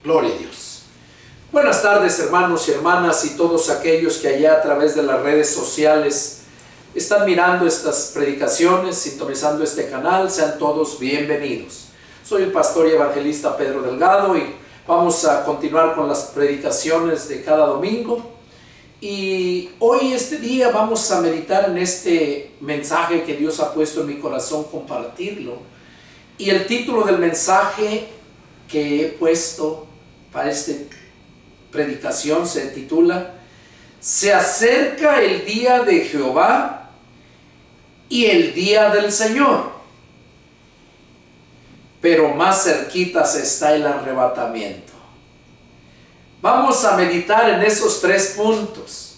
Gloria a Dios. Buenas tardes, hermanos y hermanas, y todos aquellos que allá a través de las redes sociales están mirando estas predicaciones, sintonizando este canal. Sean todos bienvenidos. Soy el pastor y evangelista Pedro Delgado y vamos a continuar con las predicaciones de cada domingo. Y hoy, este día, vamos a meditar en este mensaje que Dios ha puesto en mi corazón compartirlo. Y el título del mensaje que he puesto para esta predicación se titula: Se acerca el día de Jehová y el día del Señor, pero más cerquitas está el arrebatamiento. Vamos a meditar en esos tres puntos.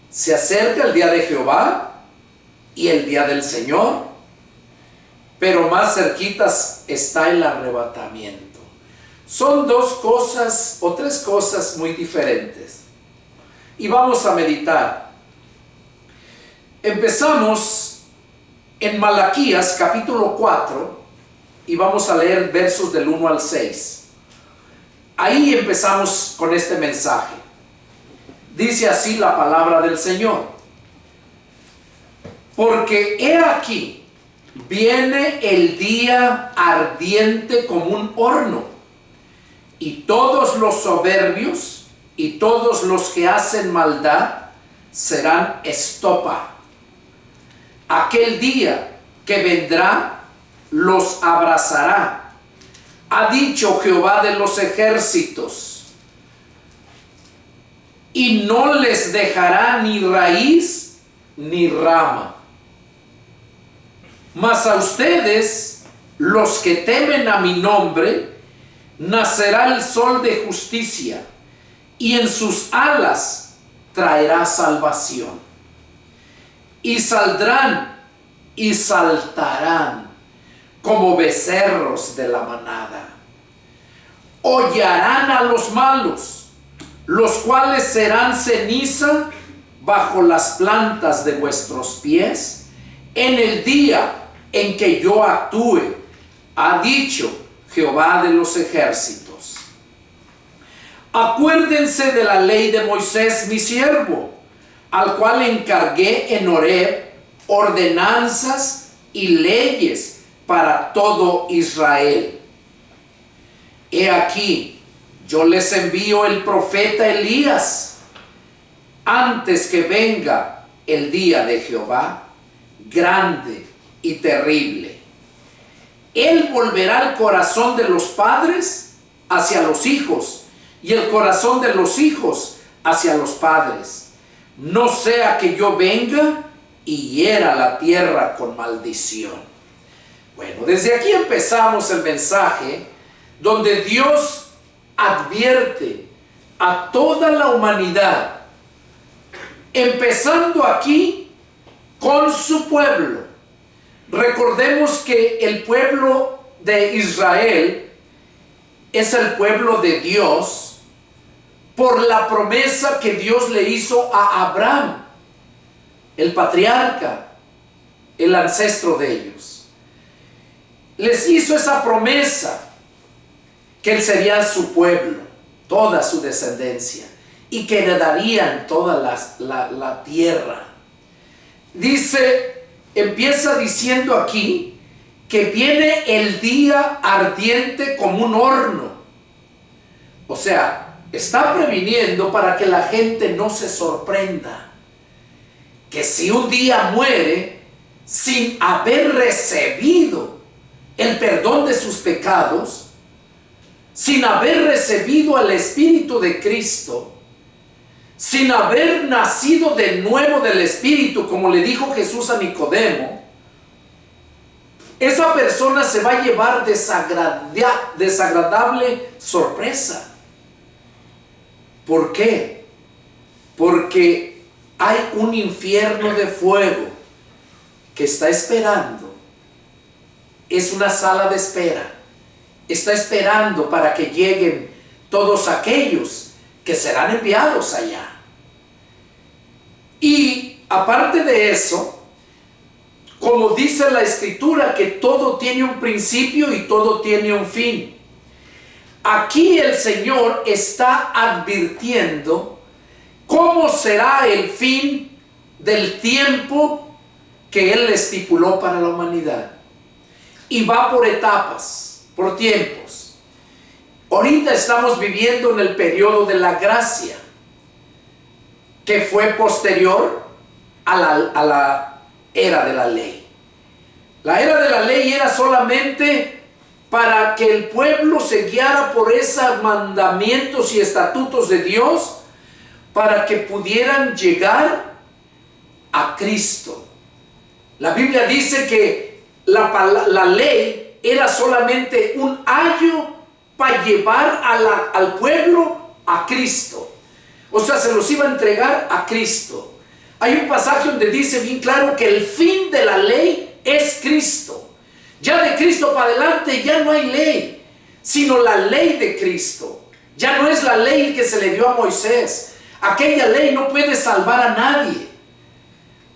Se acerca el día de Jehová y el día del Señor, pero más cerquitas está el arrebatamiento. Son dos cosas o tres cosas muy diferentes. Y vamos a meditar. Empezamos en Malaquías capítulo 4 y vamos a leer versos del 1 al 6. Ahí empezamos con este mensaje. Dice así la palabra del Señor: Porque he aquí, viene el día ardiente como un horno, y todos los soberbios y todos los que hacen maldad serán estopa. Aquel día que vendrá los abrazará, ha dicho Jehová de los ejércitos, y no les dejará ni raíz ni rama. Mas a ustedes, los que temen a mi nombre, nacerá el sol de justicia, y en sus alas traerá salvación. Y saldrán y saltarán como becerros de la manada. Hollarán a los malos, los cuales serán ceniza bajo las plantas de vuestros pies, en el día en que yo actúe, ha dicho Jehová de los ejércitos. Acuérdense de la ley de Moisés mi siervo, al cual encargué en Horeb ordenanzas y leyes para todo Israel. He aquí, yo les envío el profeta Elías, antes que venga el día de Jehová, grande y terrible. Él volverá el corazón de los padres hacia los hijos, y el corazón de los hijos hacia los padres, no sea que yo venga y hiera la tierra con maldición. Bueno, desde aquí empezamos el mensaje donde Dios advierte a toda la humanidad, empezando aquí con su pueblo. Recordemos que el pueblo de Israel es el pueblo de Dios por la promesa que Dios le hizo a Abraham, el patriarca, el ancestro de ellos. Les hizo esa promesa que él sería su pueblo, toda su descendencia, y que heredarían toda la tierra. Empieza diciendo aquí que viene el día ardiente como un horno. O sea, está previniendo para que la gente no se sorprenda que si un día muere sin haber recibido el perdón de sus pecados, sin haber recibido al Espíritu de Cristo, sin haber nacido de nuevo del Espíritu, como le dijo Jesús a Nicodemo, esa persona se va a llevar desagradable sorpresa. ¿Por qué? Porque hay un infierno de fuego que está esperando. Es una sala de espera. Está esperando para que lleguen todos aquellos que serán enviados allá. Y aparte de eso, como dice la Escritura, que todo tiene un principio y todo tiene un fin. aquí el Señor está advirtiendo cómo será el fin del tiempo que Él estipuló para la humanidad. Y va por etapas, por tiempos. Ahorita estamos viviendo en el periodo de la gracia, que fue posterior a la era de la ley. La era de la ley era solamente para que el pueblo se guiara por esos mandamientos y estatutos de Dios, para que pudieran llegar a Cristo. La Biblia dice que la ley era solamente un ayo para llevar al pueblo a Cristo. O sea, se los iba a entregar a Cristo. Hay un pasaje donde dice bien claro que el fin de la ley es Cristo. Ya de Cristo para adelante ya no hay ley, sino la ley de Cristo. Ya no es la ley que se le dio a Moisés. Aquella ley no puede salvar a nadie.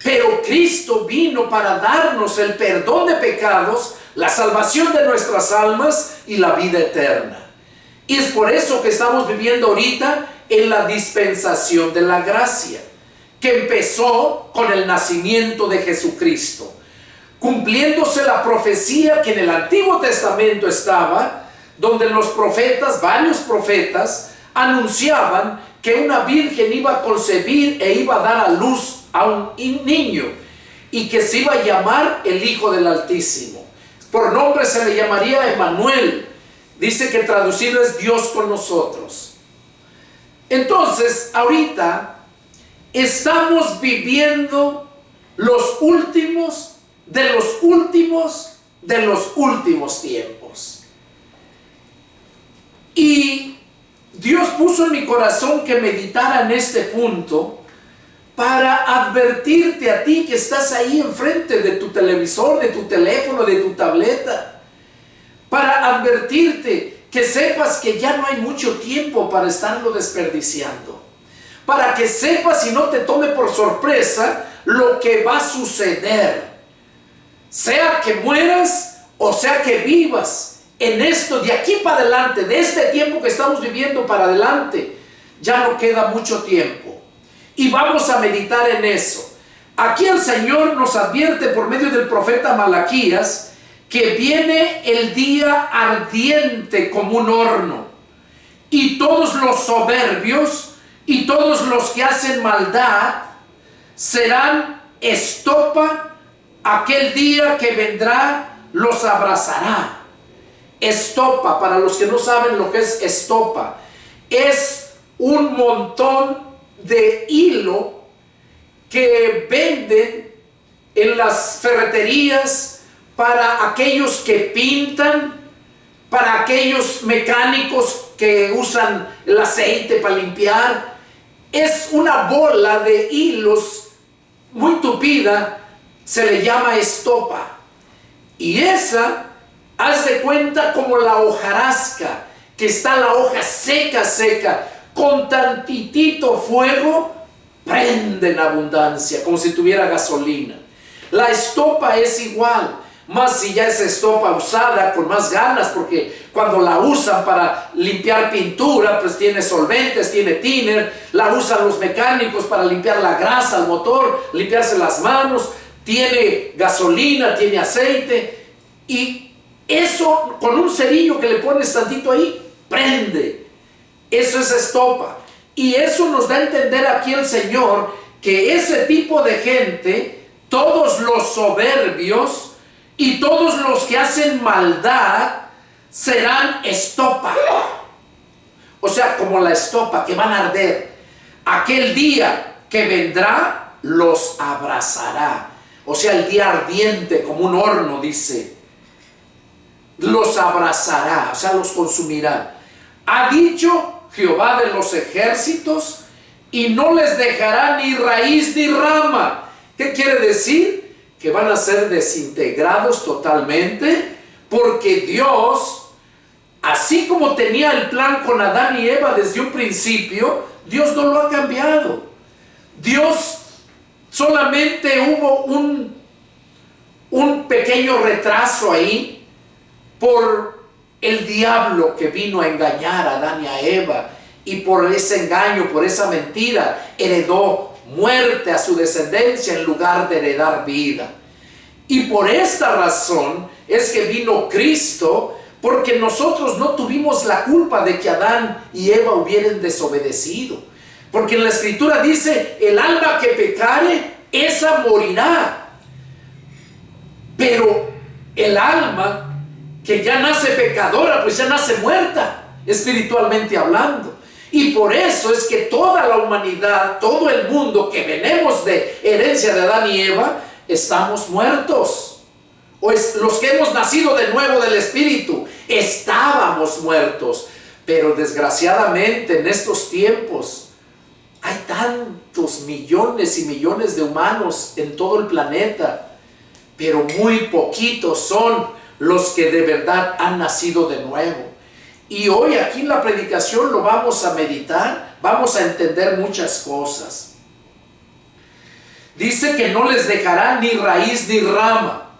Pero Cristo vino para darnos el perdón de pecados, la salvación de nuestras almas y la vida eterna. Y es por eso que estamos viviendo ahorita en la dispensación de la gracia, que empezó con el nacimiento de Jesucristo, cumpliéndose la profecía que en el Antiguo Testamento estaba, donde los profetas, varios profetas, anunciaban que una virgen iba a concebir e iba a dar a luz a un niño, y que se iba a llamar el Hijo del Altísimo. Por nombre se le llamaría Emmanuel. Dice que traducido es Dios con nosotros. Entonces, ahorita estamos viviendo los últimos de los últimos de los últimos tiempos. Y Dios puso en mi corazón que meditara en este punto para advertirte a ti que estás ahí enfrente de tu televisor, de tu teléfono, de tu tableta, para advertirte que sepas que ya no hay mucho tiempo para estarlo desperdiciando, para que sepas y no te tome por sorpresa lo que va a suceder, sea que mueras o sea que vivas en esto de aquí para adelante, de este tiempo que estamos viviendo para adelante. Ya no queda mucho tiempo. Y vamos a meditar en eso. Aquí el Señor nos advierte por medio del profeta Malaquías que viene el día ardiente como un horno, y todos los soberbios y todos los que hacen maldad serán estopa. Aquel día que vendrá los abrazará. Estopa, para los que no saben lo que es estopa, es un montón de hilo que venden en las ferreterías para aquellos que pintan, para aquellos mecánicos que usan el aceite para limpiar. Es una bola de hilos muy tupida, se le llama estopa. Y esa, haz de cuenta como la hojarasca, que está la hoja seca, con tantitito fuego, prende en abundancia, como si tuviera gasolina. La estopa es igual, más si ya es estopa usada con más ganas, porque cuando la usan para limpiar pintura, pues tiene solventes, tiene thinner. La usan los mecánicos para limpiar la grasa al motor, limpiarse las manos, tiene gasolina, tiene aceite, y eso con un cerillo que le pones tantito ahí, prende. Eso es estopa. Y eso nos da a entender aquí el Señor que ese tipo de gente, todos los soberbios y todos los que hacen maldad, serán estopa. O sea, como la estopa, que van a arder. Aquel día que vendrá los abrazará. O sea, el día ardiente como un horno, dice. Los abrazará, o sea, los consumirá. Ha dicho Jehová de los ejércitos, y no les dejará ni raíz ni rama. ¿Qué quiere decir? Que van a ser desintegrados totalmente, porque Dios, así como tenía el plan con Adán y Eva desde un principio, Dios no lo ha cambiado. Dios solamente hubo un pequeño retraso ahí por el diablo que vino a engañar a Adán y a Eva, y por ese engaño, por esa mentira, heredó muerte a su descendencia en lugar de heredar vida. Y por esta razón es que vino Cristo, porque nosotros no tuvimos la culpa de que Adán y Eva hubieran desobedecido. Porque en la Escritura dice, el alma que pecare, esa morirá. Pero el alma que ya nace pecadora, pues ya nace muerta, espiritualmente hablando. Y por eso es que toda la humanidad, todo el mundo que venimos de herencia de Adán y Eva, estamos muertos. O los que hemos nacido de nuevo del Espíritu, estábamos muertos. Pero desgraciadamente en estos tiempos hay tantos millones y millones de humanos en todo el planeta, pero muy poquitos son los que de verdad han nacido de nuevo. Y hoy aquí en la predicación lo vamos a meditar, vamos a entender muchas cosas. Dice que no les dejará ni raíz ni rama.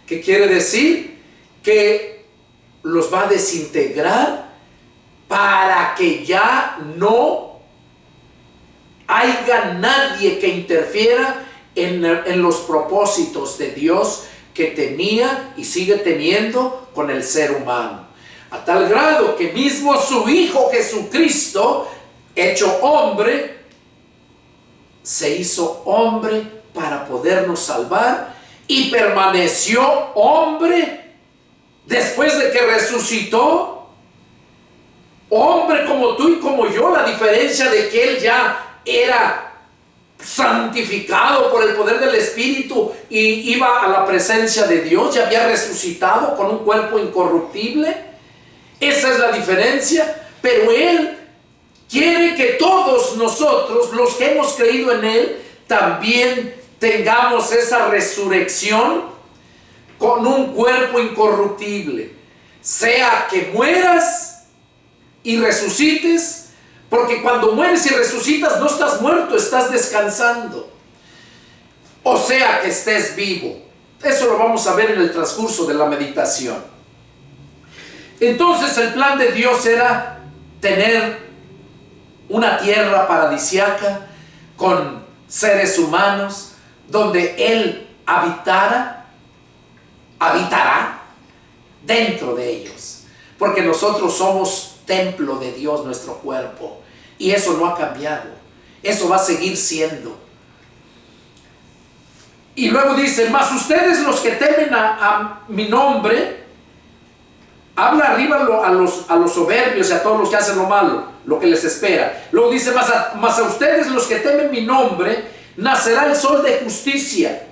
¿Qué quiere decir? Que los va a desintegrar para que ya no haya nadie que interfiera en los propósitos de Dios que tenía y sigue teniendo con el ser humano. A tal grado que mismo su Hijo Jesucristo, hecho hombre, se hizo hombre para podernos salvar y permaneció hombre después de que resucitó. Hombre como tú y como yo, la diferencia de que Él ya era santificado por el poder del Espíritu y iba a la presencia de Dios, ya había resucitado con un cuerpo incorruptible. Esa es la diferencia. Pero Él quiere que todos nosotros, los que hemos creído en Él, también tengamos esa resurrección con un cuerpo incorruptible. Sea que mueras y resucites, porque cuando mueres y resucitas no estás muerto, estás descansando. O sea que estés vivo. Eso lo vamos a ver en el transcurso de la meditación. Entonces el plan de Dios era tener una tierra paradisiaca con seres humanos, donde Él habitará dentro de ellos. Porque nosotros somos templo de Dios, nuestro cuerpo, y eso no ha cambiado, eso va a seguir siendo. Y luego dice, mas ustedes los que temen a mi nombre, habla arriba a los soberbios y a todos los que hacen lo malo, lo que les espera. Luego dice, mas a ustedes los que temen mi nombre, nacerá el sol de justicia,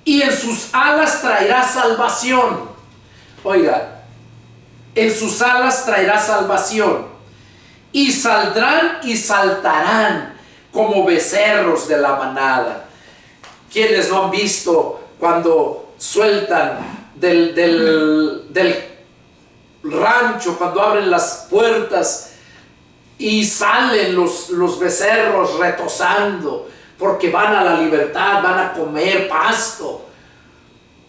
y en sus alas traerá salvación. Oiga, en sus alas traerá salvación, y saldrán y saltarán como becerros de la manada. ¿Quiénes no han visto cuando sueltan del rancho, cuando abren las puertas y salen los becerros retozando porque van a la libertad, van a comer pasto?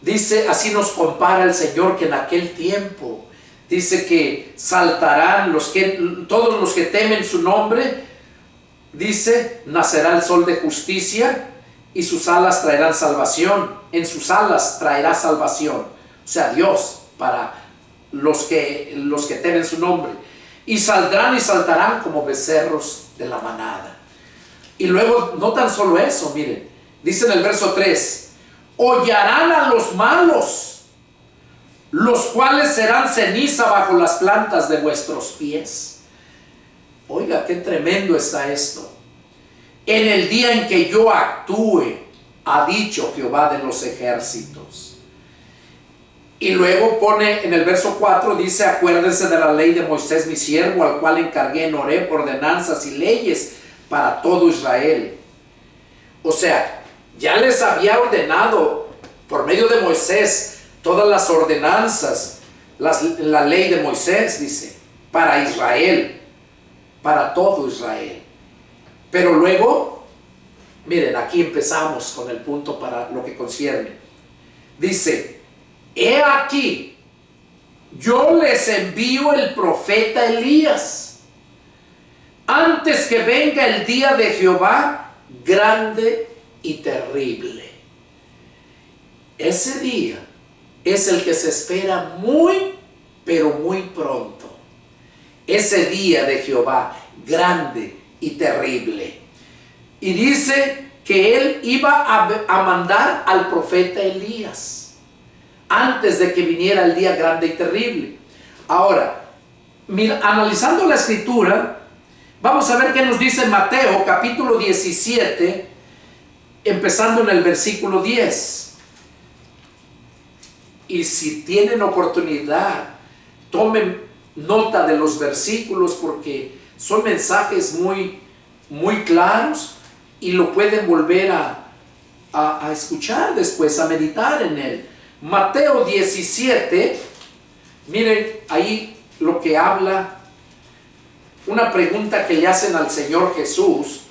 Dice, así nos compara el Señor, que en aquel tiempo dice que saltarán todos los que temen su nombre. Dice, nacerá el sol de justicia y sus alas traerán salvación. En sus alas traerá salvación, o sea, Dios, para los que temen su nombre. Y saldrán y saltarán como becerros de la manada. Y luego, no tan solo eso, miren, dice en el verso 3, hollarán a los malos, los cuales serán ceniza bajo las plantas de vuestros pies. Oiga, qué tremendo está esto. En el día en que yo actúe, ha dicho Jehová de los ejércitos. Y luego pone en el verso 4, dice, acuérdense de la ley de Moisés mi siervo, al cual encargué en Horeb ordenanzas y leyes para todo Israel. O sea, ya les había ordenado por medio de Moisés todas las ordenanzas, la ley de Moisés, dice, para Israel, para todo Israel. Pero luego, miren, aquí empezamos con el punto para lo que concierne. Dice, he aquí, yo les envío el profeta Elías, antes que venga el día de Jehová grande y terrible. Ese día es el que se espera muy, pero muy pronto. Ese día de Jehová grande y terrible. Y dice que él iba a mandar al profeta Elías antes de que viniera el día grande y terrible. Ahora, mira, analizando la escritura, vamos a ver qué nos dice Mateo capítulo 17, empezando en el versículo 10. Y si tienen oportunidad, tomen nota de los versículos, porque son mensajes muy, muy claros y lo pueden volver a escuchar después, a meditar en él. Mateo 17, miren ahí lo que habla, una pregunta que le hacen al Señor Jesús.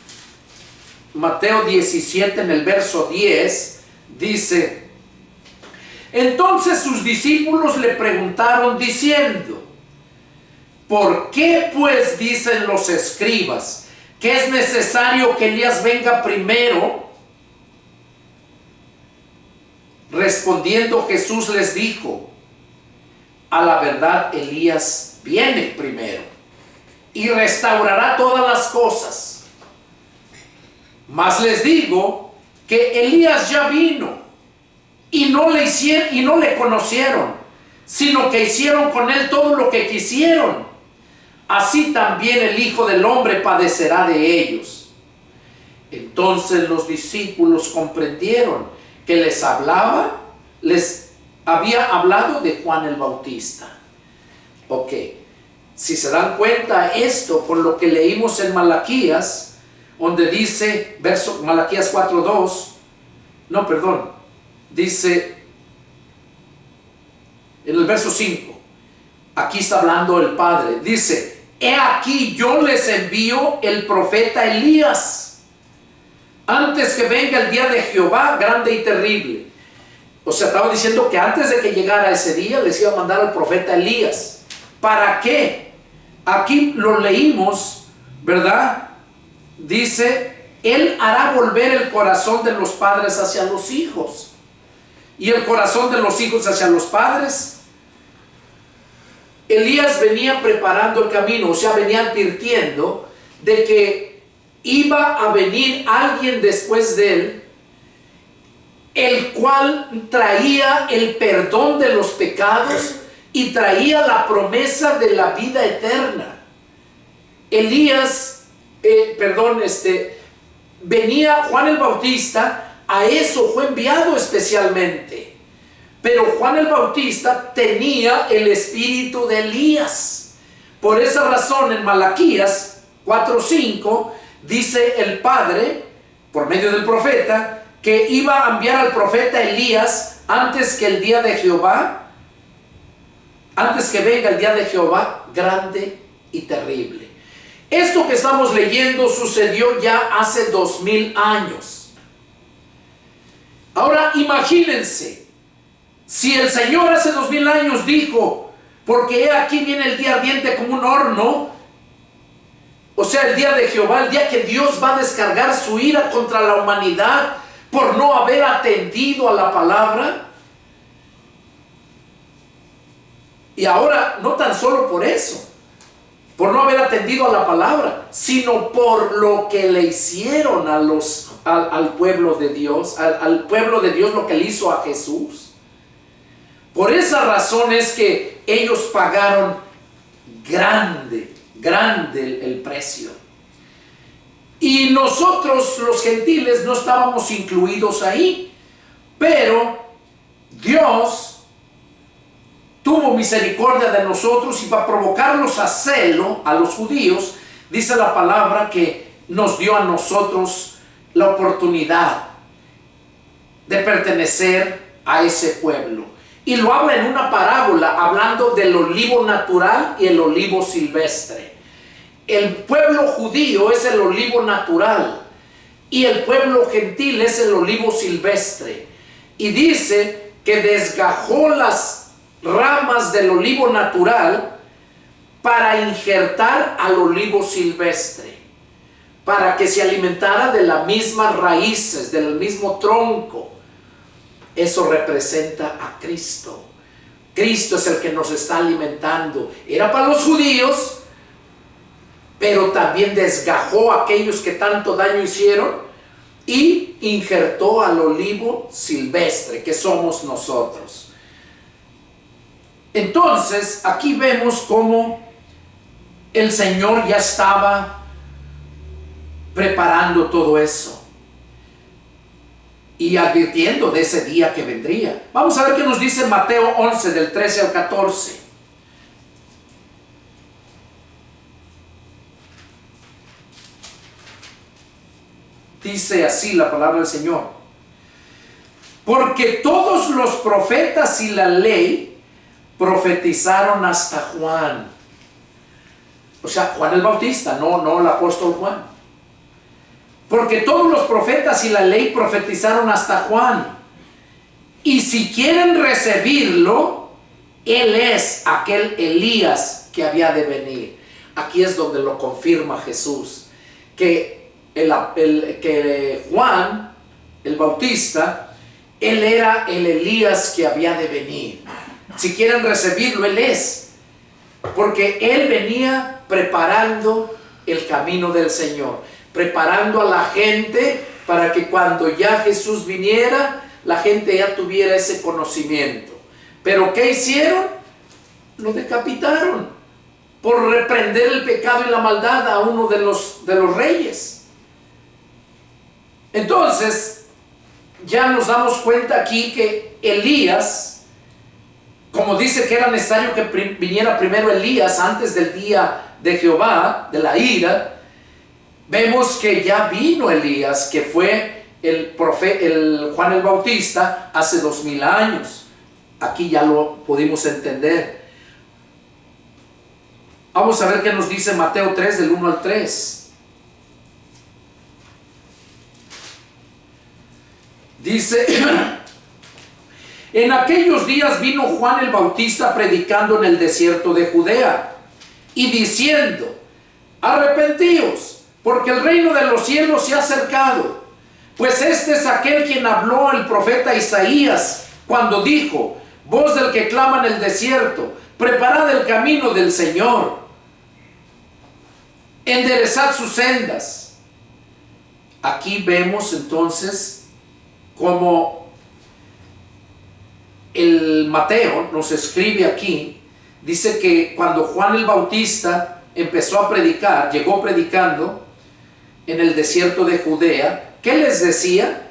Mateo 17 en el verso 10 dice: entonces sus discípulos le preguntaron diciendo: ¿por qué pues dicen los escribas que es necesario que Elías venga primero? Respondiendo Jesús les dijo: a la verdad Elías viene primero y restaurará todas las cosas. Mas les digo que Elías ya vino y no le conocieron, sino que hicieron con él todo lo que quisieron. Así también el Hijo del Hombre padecerá de ellos. Entonces los discípulos comprendieron que les había hablado de Juan el Bautista. Ok, si se dan cuenta esto con lo que leímos en Malaquías, donde dice, Malaquías 4:2, no, perdón, dice en el verso 5, aquí está hablando el Padre, dice: he aquí yo les envío el profeta Elías, antes que venga el día de Jehová grande y terrible. O sea, estaba diciendo que antes de que llegara ese día les iba a mandar al profeta Elías. ¿Para qué? Aquí lo leímos, ¿verdad? Dice: él hará volver el corazón de los padres hacia los hijos, y el corazón de los hijos hacia los padres. Elías venía preparando el camino, o sea, venía advirtiendo de que iba a venir alguien después de él, el cual traía el perdón de los pecados y traía la promesa de la vida eterna. Elías, venía Juan el Bautista, a eso fue enviado especialmente. Pero Juan el Bautista tenía el espíritu de Elías. Por esa razón en Malaquías 4:5 dice el Padre, por medio del profeta, que iba a enviar al profeta Elías antes que el día de Jehová, antes que venga el día de Jehová grande y terrible. Esto que estamos leyendo sucedió ya hace 2000 años. Ahora imagínense, si el Señor hace 2000 años dijo: porque he aquí viene el día ardiente como un horno, o sea, el día de Jehová, el día que Dios va a descargar su ira contra la humanidad por no haber atendido a la palabra. Y ahora, no tan solo por eso, por no haber atendido a la palabra, sino por lo que le hicieron al pueblo de Dios, al pueblo de Dios, lo que le hizo a Jesús. Por esa razón es que ellos pagaron grande el precio. Y nosotros los gentiles no estábamos incluidos ahí, pero Dios tuvo misericordia de nosotros, y para provocarlos a celo a los judíos, dice la palabra que nos dio a nosotros la oportunidad de pertenecer a ese pueblo. Y lo habla en una parábola, hablando del olivo natural y el olivo silvestre. El pueblo judío es el olivo natural y el pueblo gentil es el olivo silvestre. Y dice que desgajó ramas del olivo natural para injertar al olivo silvestre, para que se alimentara de las mismas raíces, del mismo tronco. Eso representa a Cristo. Cristo es el que nos está alimentando. Era para los judíos, pero también desgajó a aquellos que tanto daño hicieron y injertó al olivo silvestre, que somos nosotros. Entonces, aquí vemos cómo el Señor ya estaba preparando todo eso y advirtiendo de ese día que vendría. Vamos a ver qué nos dice Mateo 11, del 13 al 14. Dice así la palabra del Señor: porque todos los profetas y la ley profetizaron hasta Juan. O sea, Juan el Bautista, no el apóstol Juan. Porque todos los profetas y la ley profetizaron hasta Juan. Y si quieren recibirlo, él es aquel Elías que había de venir. Aquí es donde lo confirma Jesús, que Juan el Bautista, él era el Elías que había de venir. Si quieren recibirlo, él es, porque él venía preparando el camino del Señor, preparando a la gente para que cuando ya Jesús viniera, la gente ya tuviera ese conocimiento. Pero ¿qué hicieron? Lo decapitaron por reprender el pecado y la maldad a uno de los reyes. Entonces, ya nos damos cuenta aquí que Elías, como dice que era necesario que viniera primero Elías antes del día de Jehová, de la ira, vemos que ya vino Elías, que fue el Juan el Bautista hace 2000 años. Aquí ya lo pudimos entender. Vamos a ver qué nos dice Mateo 3, del 1 al 3. Dice: en aquellos días vino Juan el Bautista predicando en el desierto de Judea y diciendo: arrepentíos, porque el reino de los cielos se ha acercado. Pues este es aquel quien habló el profeta Isaías cuando dijo: voz del que clama en el desierto, preparad el camino del Señor, enderezad sus sendas. Aquí vemos entonces como el Mateo nos escribe aquí, dice que cuando Juan el Bautista empezó a predicar, llegó predicando en el desierto de Judea, ¿qué les decía?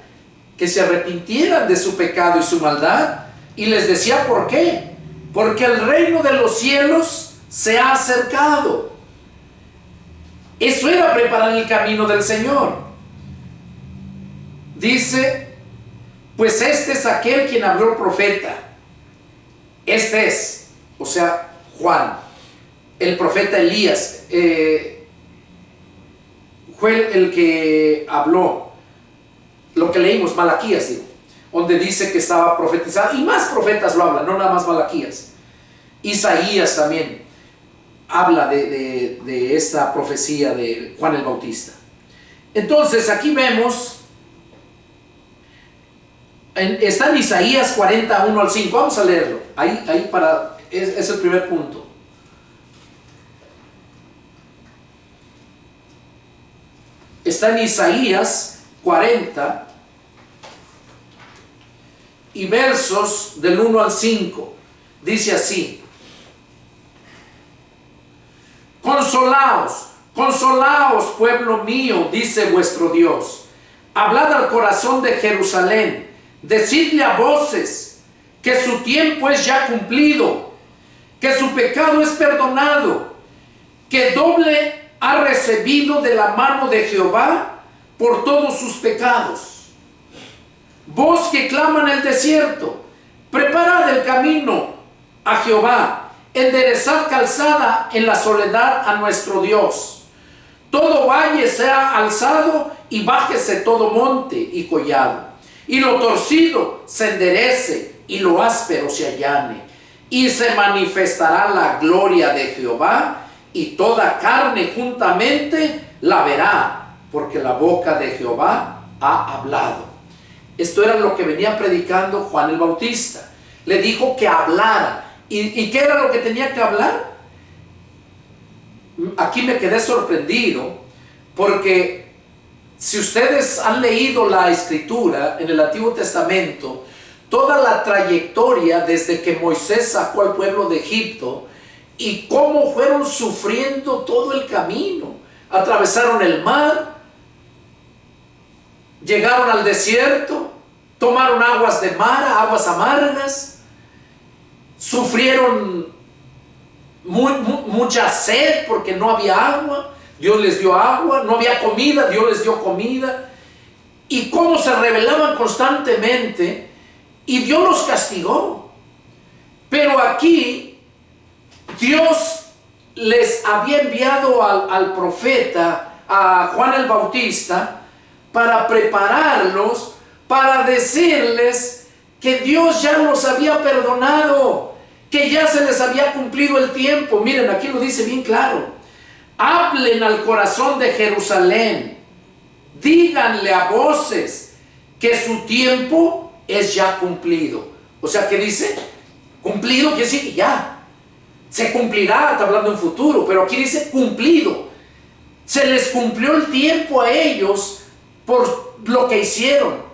Que se arrepintieran de su pecado y su maldad. Y les decía ¿por qué? Porque el reino de los cielos se ha acercado. Eso era preparar el camino del Señor. Dice: pues este es aquel quien habló el profeta. Este es, o sea, Juan, el profeta Elías, fue el que habló lo que leímos, Malaquías, digo, donde dice que estaba profetizado, y más profetas lo hablan, no nada más Malaquías. Isaías también habla de esta profecía de Juan el Bautista. Entonces aquí vemos, está en Isaías 40, 1 al 5. Vamos a leerlo. Ahí es el primer punto. Está en Isaías 40 y versos del 1 al 5. Dice así: consolaos, consolaos, pueblo mío, dice vuestro Dios. Hablad al corazón de Jerusalén. Decidle a voces que su tiempo es ya cumplido, que su pecado es perdonado, que doble ha recibido de la mano de Jehová por todos sus pecados. Voz que clama en el desierto, preparad el camino a Jehová, enderezad calzada en la soledad a nuestro Dios. Todo valle sea alzado y bájese todo monte y collado, y lo torcido se enderece y lo áspero se allane, y se manifestará la gloria de Jehová, y toda carne juntamente la verá, porque la boca de Jehová ha hablado. Esto era lo que venía predicando Juan el Bautista. Le dijo que hablara. ¿Y qué era lo que tenía que hablar? Aquí me quedé sorprendido, porque si ustedes han leído la Escritura en el Antiguo Testamento, toda la trayectoria desde que Moisés sacó al pueblo de Egipto y cómo fueron sufriendo todo el camino. Atravesaron el mar, llegaron al desierto, tomaron aguas de mar, aguas amargas, sufrieron mucha sed porque no había agua, Dios les dio agua, no había comida, Dios les dio comida, y cómo se rebelaban constantemente, y Dios los castigó. Pero aquí Dios les había enviado al profeta, a Juan el Bautista, para prepararlos, para decirles que Dios ya los había perdonado, que ya se les había cumplido el tiempo. Miren, aquí lo dice bien claro: hablen al corazón de Jerusalén, díganle a voces que su tiempo es ya cumplido. O sea, ¿qué dice? Cumplido quiere decir que ya se cumplirá, está hablando en futuro, pero aquí dice cumplido. Se les cumplió el tiempo a ellos por lo que hicieron.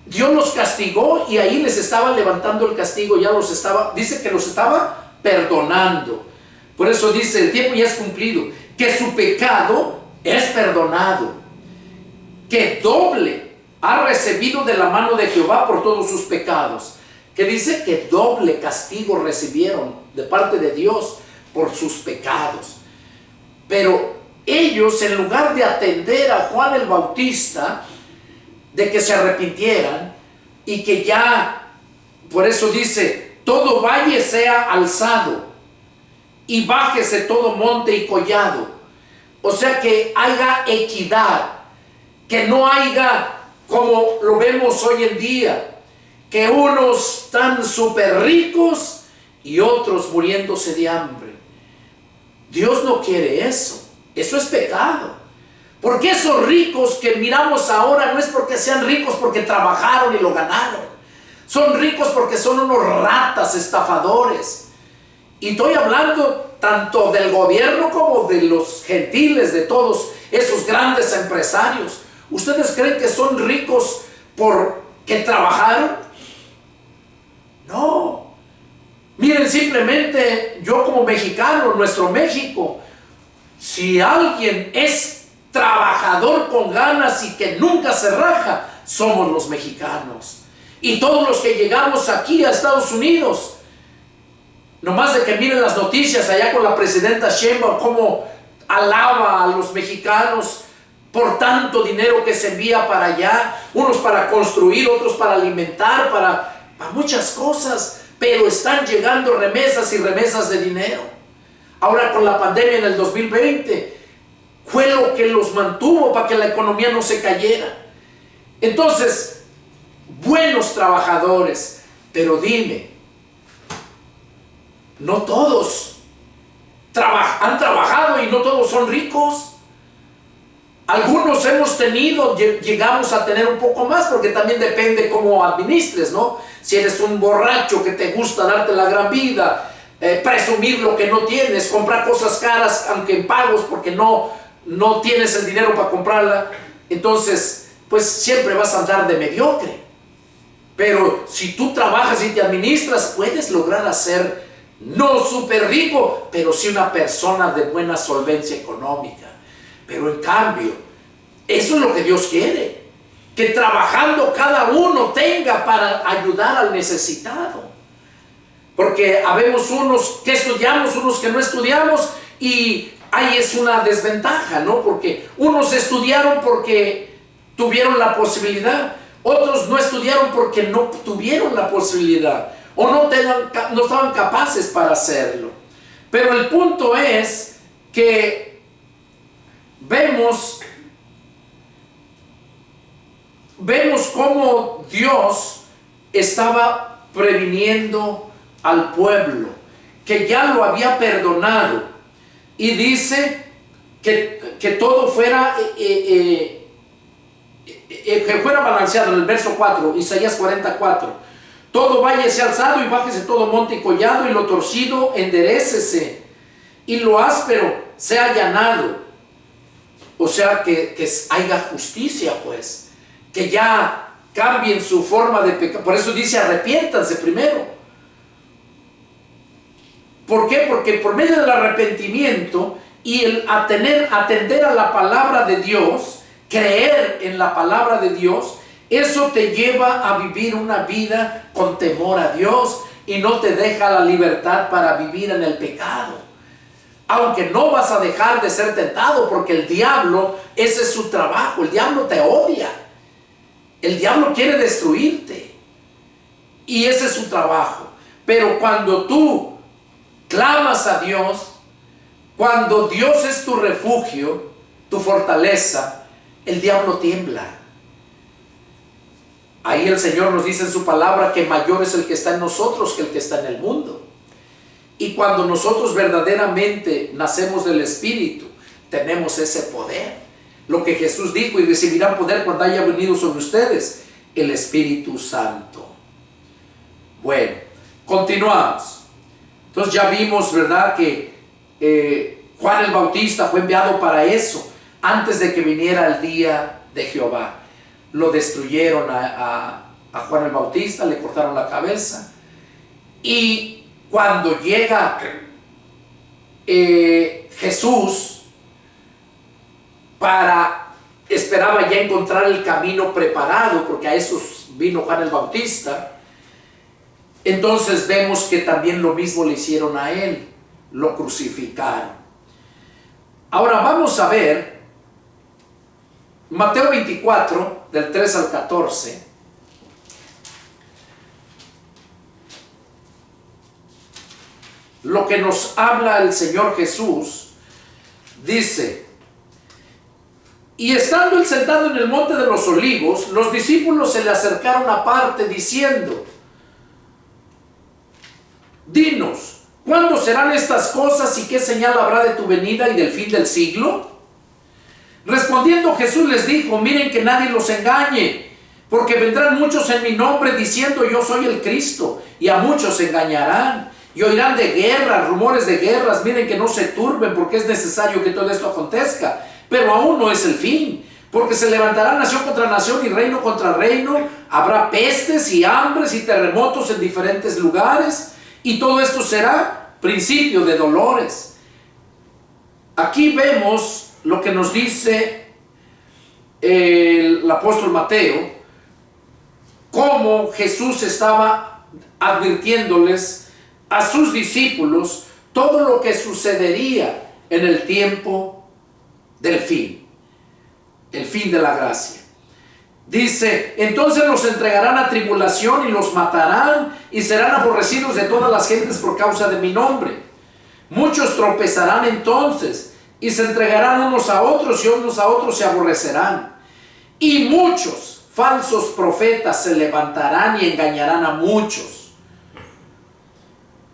Dios los castigó y ahí les estaba levantando el castigo, ya los estaba, dice que los estaba perdonando. Por eso dice, el tiempo ya es cumplido, que su pecado es perdonado, que doble ha recibido de la mano de Jehová por todos sus pecados. Que dice que doble castigo recibieron de parte de Dios por sus pecados. Pero ellos, en lugar de atender a Juan el Bautista, de que se arrepintieran y que ya, por eso dice, todo valle sea alzado y bájese todo monte y collado. O sea, que haya equidad, que no haya como lo vemos hoy en día, que unos están súper ricos y otros muriéndose de hambre. Dios no quiere eso. Eso es pecado. Porque esos ricos que miramos ahora no es porque sean ricos porque trabajaron y lo ganaron. Son ricos porque son unos ratas estafadores. Y estoy hablando tanto del gobierno como de los gentiles, de todos esos grandes empresarios. ¿Ustedes creen que son ricos porque trabajaron? No. Miren, simplemente yo como mexicano, nuestro México, si alguien es trabajador con ganas y que nunca se raja, somos los mexicanos. Y todos los que llegamos aquí a Estados Unidos, nomás de que miren las noticias allá con la presidenta Sheinbaum, cómo alaba a los mexicanos por tanto dinero que se envía para allá, unos para construir, otros para alimentar, para muchas cosas, pero están llegando remesas y remesas de dinero. Ahora con la pandemia en el 2020 fue lo que los mantuvo para que la economía no se cayera. Entonces, buenos trabajadores, pero dime, no todos han trabajado y no todos son ricos. Algunos hemos tenido, llegamos a tener un poco más, porque también depende cómo administres, ¿no? Si eres un borracho que te gusta darte la gran vida, presumir lo que no tienes, comprar cosas caras aunque en pagos porque no tienes el dinero para comprarla, entonces pues siempre vas a andar de mediocre. Pero si tú trabajas y te administras, puedes lograr hacer, no súper rico, pero sí una persona de buena solvencia económica. Pero en cambio, eso es lo que Dios quiere, que trabajando cada uno tenga para ayudar al necesitado. Porque habemos unos que estudiamos, unos que no estudiamos, y ahí es una desventaja, ¿no? Porque unos estudiaron porque tuvieron la posibilidad, otros no estudiaron porque no tuvieron la posibilidad, o no estaban capaces para hacerlo. Pero el punto es que vemos cómo Dios estaba previniendo al pueblo. que ya lo había perdonado. Y dice que todo fuera, que fuera balanceado en el verso 4, Isaías 44. Todo valle sea alzado y bájese todo monte y collado, y lo torcido enderécese, y lo áspero sea allanado. O sea, que haya justicia, pues, que ya cambien su forma de pecar. Por eso dice: arrepiéntanse primero. ¿Por qué? Porque por medio del arrepentimiento y el atender a la palabra de Dios, creer en la palabra de Dios, eso te lleva a vivir una vida con temor a Dios y no te deja la libertad para vivir en el pecado. Aunque no vas a dejar de ser tentado, porque el diablo, ese es su trabajo. El diablo te odia. El diablo quiere destruirte. Y ese es su trabajo. Pero cuando tú clamas a Dios, cuando Dios es tu refugio, tu fortaleza, el diablo tiembla. Ahí el Señor nos dice en su palabra que mayor es el que está en nosotros que el que está en el mundo. Y cuando nosotros verdaderamente nacemos del Espíritu, tenemos ese poder. Lo que Jesús dijo: y recibirán poder cuando haya venido sobre ustedes el Espíritu Santo. Bueno, continuamos. Entonces ya vimos, ¿verdad?, que Juan el Bautista fue enviado para eso, antes de que viniera el día de Jehová. Lo destruyeron a Juan el Bautista, le cortaron la cabeza. Y cuando llega Jesús, esperaba ya encontrar el camino preparado, porque a eso vino Juan el Bautista. Entonces vemos que también lo mismo le hicieron a él, lo crucificaron. Ahora vamos a ver Mateo 24, del 3 al 14. Lo que nos habla el Señor Jesús. Dice: y estando él sentado en el monte de los olivos, los discípulos se le acercaron aparte diciendo: dinos, ¿cuándo serán estas cosas y qué señal habrá de tu venida y del fin del siglo? Respondiendo Jesús les dijo: miren que nadie los engañe, porque vendrán muchos en mi nombre diciendo: yo soy el Cristo, y a muchos se engañarán. Y oirán de guerras, rumores de guerras. Miren que no se turben, porque es necesario que todo esto acontezca, pero aún no es el fin. Porque se levantará nación contra nación y reino contra reino. Habrá pestes y hambres y terremotos en diferentes lugares, y todo esto será principio de dolores. Aquí vemos lo que nos dice el apóstol Mateo, cómo Jesús estaba advirtiéndoles a sus discípulos todo lo que sucedería en el tiempo del fin, el fin de la gracia. Dice: entonces los entregarán a tribulación y los matarán, y serán aborrecidos de todas las gentes por causa de mi nombre. Muchos tropezarán entonces, y se entregarán unos a otros, y unos a otros se aborrecerán. Y muchos falsos profetas se levantarán y engañarán a muchos.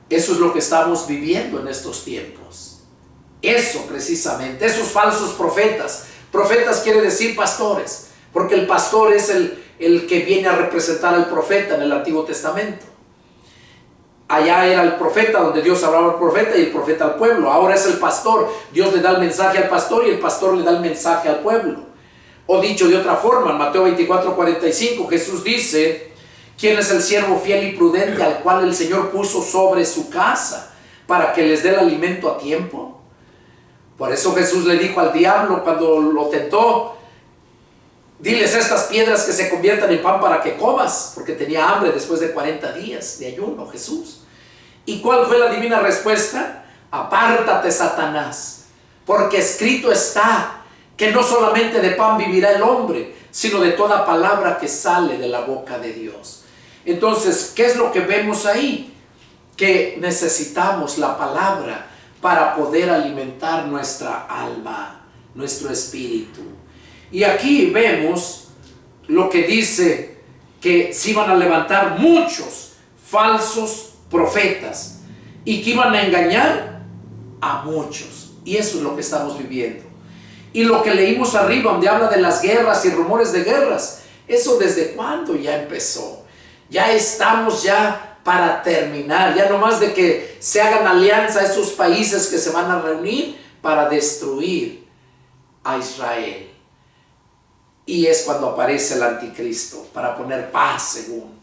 Eso es lo que estamos viviendo en estos tiempos. Eso precisamente, esos falsos profetas. Profetas quiere decir pastores, porque el pastor es el que viene a representar al profeta en el Antiguo Testamento. Allá era el profeta, donde Dios hablaba al profeta y el profeta al pueblo. Ahora es el pastor. Dios le da el mensaje al pastor y el pastor le da el mensaje al pueblo. O dicho de otra forma, en Mateo 24:45, Jesús dice: ¿quién es el siervo fiel y prudente al cual el Señor puso sobre su casa para que les dé el alimento a tiempo? Por eso Jesús le dijo al diablo cuando lo tentó: diles a estas piedras que se conviertan en pan para que comas, porque tenía hambre después de 40 días de ayuno Jesús. ¿Y cuál fue la divina respuesta? Apártate, Satanás, porque escrito está que no solamente de pan vivirá el hombre, sino de toda palabra que sale de la boca de Dios. Entonces, ¿qué es lo que vemos ahí? Que necesitamos la palabra para poder alimentar nuestra alma, nuestro espíritu. Y aquí vemos lo que dice, que se iban a levantar muchos falsos profetas. y que iban a engañar a muchos. Y eso es lo que estamos viviendo. Y lo que leímos arriba, donde habla de las guerras y rumores de guerras, eso desde cuándo ya empezó. Ya estamos ya para terminar, ya no más de que se hagan alianza a esos países que se van a reunir para destruir a Israel. Y es cuando aparece el anticristo, para poner paz según.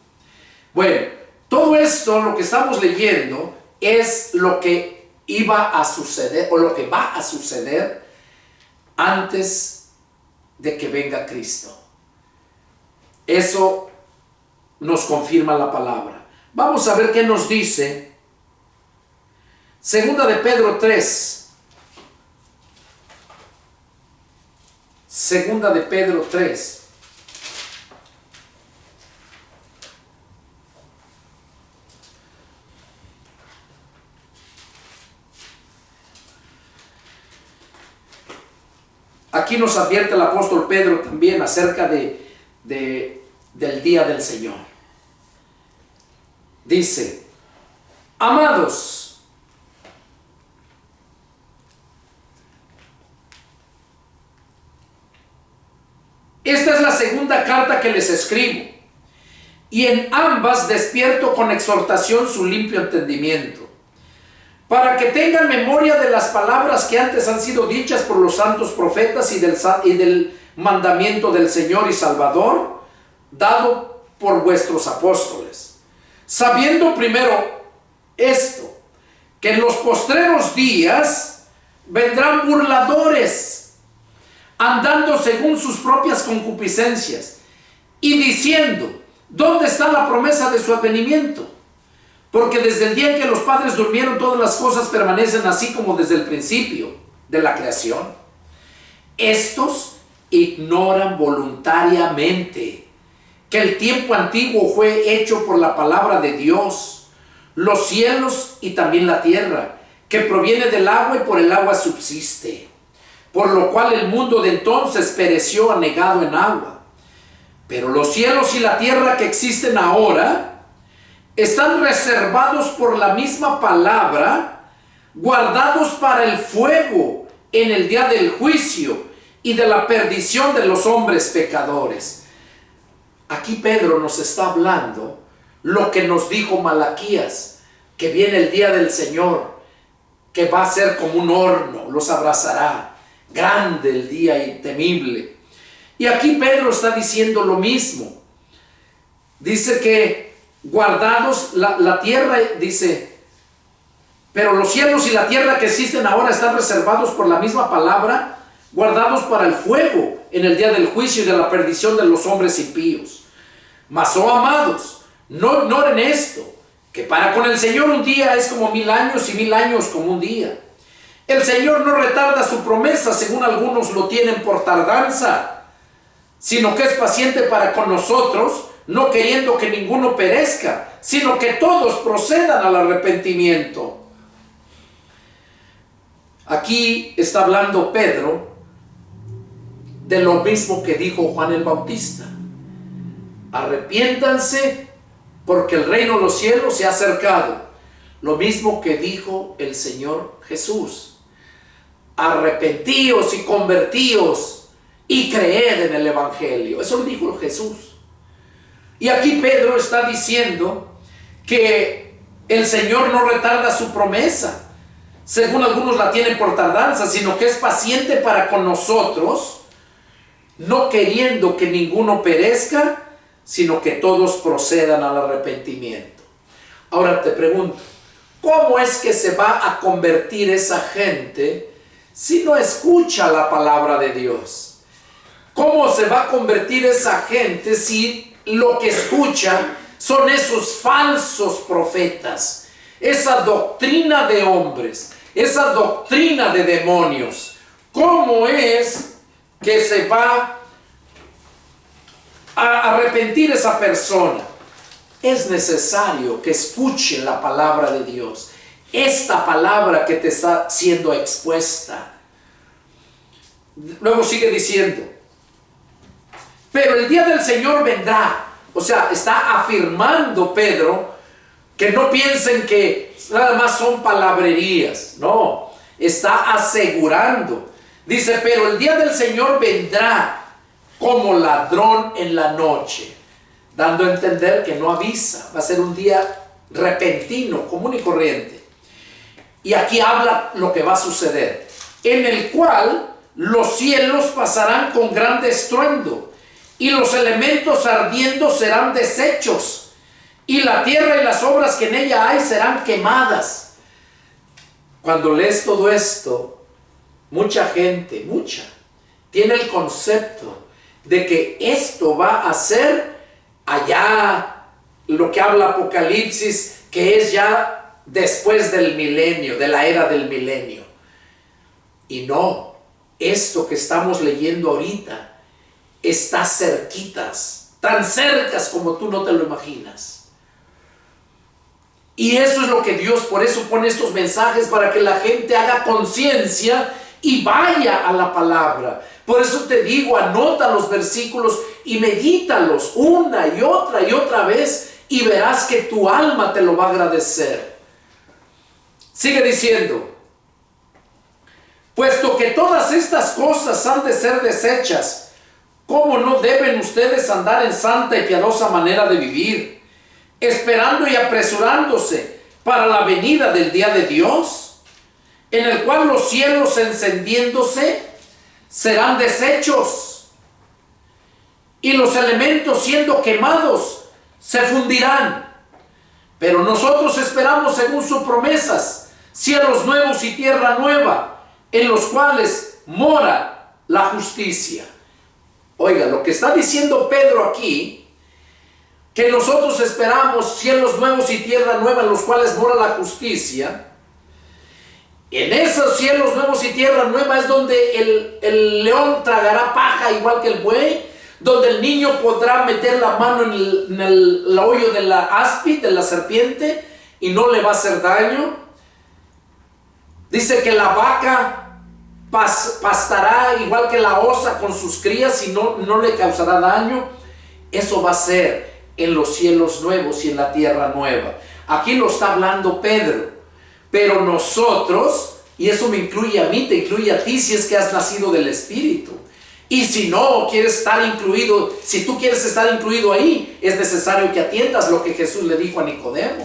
Bueno, todo esto, lo que estamos leyendo, es lo que iba a suceder, o lo que va a suceder antes de que venga Cristo. Eso nos confirma la palabra. Vamos a ver qué nos dice Segunda de Pedro 3. Segunda de Pedro 3. Aquí nos advierte el apóstol Pedro también acerca del día del Señor. Dice: amados, esta es la segunda carta que les escribo, y en ambas despierto con exhortación su limpio entendimiento, para que tengan memoria de las palabras que antes han sido dichas por los santos profetas y del mandamiento del Señor y Salvador, dado por vuestros apóstoles. Sabiendo primero esto, que en los postreros días vendrán burladores, andando según sus propias concupiscencias, y diciendo: ¿dónde está la promesa de su advenimiento? Porque desde el día en que los padres durmieron, todas las cosas permanecen así como desde el principio de la creación. Estos ignoran voluntariamente que el tiempo antiguo fue hecho por la palabra de Dios, los cielos y también la tierra, que proviene del agua y por el agua subsiste, por lo cual el mundo de entonces pereció anegado en agua. Pero los cielos y la tierra que existen ahora están reservados por la misma palabra, guardados para el fuego en el día del juicio y de la perdición de los hombres pecadores. Aquí Pedro nos está hablando lo que nos dijo Malaquías, que viene el día del Señor, que va a ser como un horno, los abrazará, grande el día y temible. Y aquí Pedro está diciendo lo mismo. Dice que guardados la tierra, dice, pero los cielos y la tierra que existen ahora están reservados por la misma palabra, guardados para el fuego en el día del juicio y de la perdición de los hombres impíos. Mas, oh amados, no ignoren esto, que para con el Señor un día es como 1000 años y 1000 años como un día. El Señor no retarda su promesa, según algunos lo tienen por tardanza, sino que es paciente para con nosotros, no queriendo que ninguno perezca, sino que todos procedan al arrepentimiento. Aquí está hablando Pedro de lo mismo que dijo Juan el Bautista: arrepiéntanse porque el reino de los cielos se ha acercado. Lo mismo que dijo el Señor Jesús: arrepentíos y convertíos y creed en el Evangelio. Eso lo dijo Jesús. Y aquí Pedro está diciendo que el Señor no retarda su promesa, según algunos la tienen por tardanza, sino que es paciente para con nosotros, no queriendo que ninguno perezca, sino que todos procedan al arrepentimiento. Ahora te pregunto, ¿cómo es que se va a convertir esa gente si no escucha la palabra de Dios? ¿Cómo se va a convertir esa gente si lo que escucha son esos falsos profetas, esa doctrina de hombres, esa doctrina de demonios? ¿Cómo es que se va a arrepentir esa persona? Es necesario que escuche la palabra de Dios, esta palabra que te está siendo expuesta. Luego sigue diciendo: pero el día del Señor vendrá. O sea, está afirmando Pedro que no piensen que nada más son palabrerías, no, está asegurando. Dice, pero el día del Señor vendrá como ladrón en la noche, dando a entender que no avisa, va a ser un día repentino, común y corriente. Y aquí habla lo que va a suceder, en el cual los cielos pasarán con grande estruendo, y los elementos ardiendo serán deshechos, y la tierra y las obras que en ella hay serán quemadas. Cuando lees todo esto, mucha gente, tiene el concepto de que esto va a ser allá, lo que habla Apocalipsis, que es ya después del milenio, de la era del milenio. Y no, esto que estamos leyendo ahorita está cerquitas, tan cercas como tú no te lo imaginas. Y eso es lo que Dios, por eso pone estos mensajes, para que la gente haga conciencia y vaya a la palabra. Por eso te digo, anota los versículos y medítalos una y otra vez, y verás que tu alma te lo va a agradecer. Sigue diciendo, puesto que todas estas cosas han de ser deshechas, ¿cómo no deben ustedes andar en santa y piadosa manera de vivir, esperando y apresurándose para la venida del día de Dios, en el cual los cielos encendiéndose serán deshechos, y los elementos siendo quemados se fundirán? Pero nosotros esperamos, según sus promesas, cielos nuevos y tierra nueva, en los cuales mora la justicia. Oiga, lo que está diciendo Pedro aquí, que nosotros esperamos cielos nuevos y tierra nueva en los cuales mora la justicia. En esos cielos nuevos y tierra nueva es donde el león tragará paja igual que el buey, donde el niño podrá meter la mano en el hoyo de la áspid, de la serpiente, y no le va a hacer daño. Dice que la vaca pastará igual que la osa con sus crías y no le causará daño. Eso va a ser en los cielos nuevos y en la tierra nueva. Aquí lo está hablando Pedro. Pero nosotros, y eso me incluye a mí, te incluye a ti si es que has nacido del Espíritu. Y si no quieres estar incluido, si tú quieres estar incluido ahí, es necesario que atiendas lo que Jesús le dijo a Nicodemo,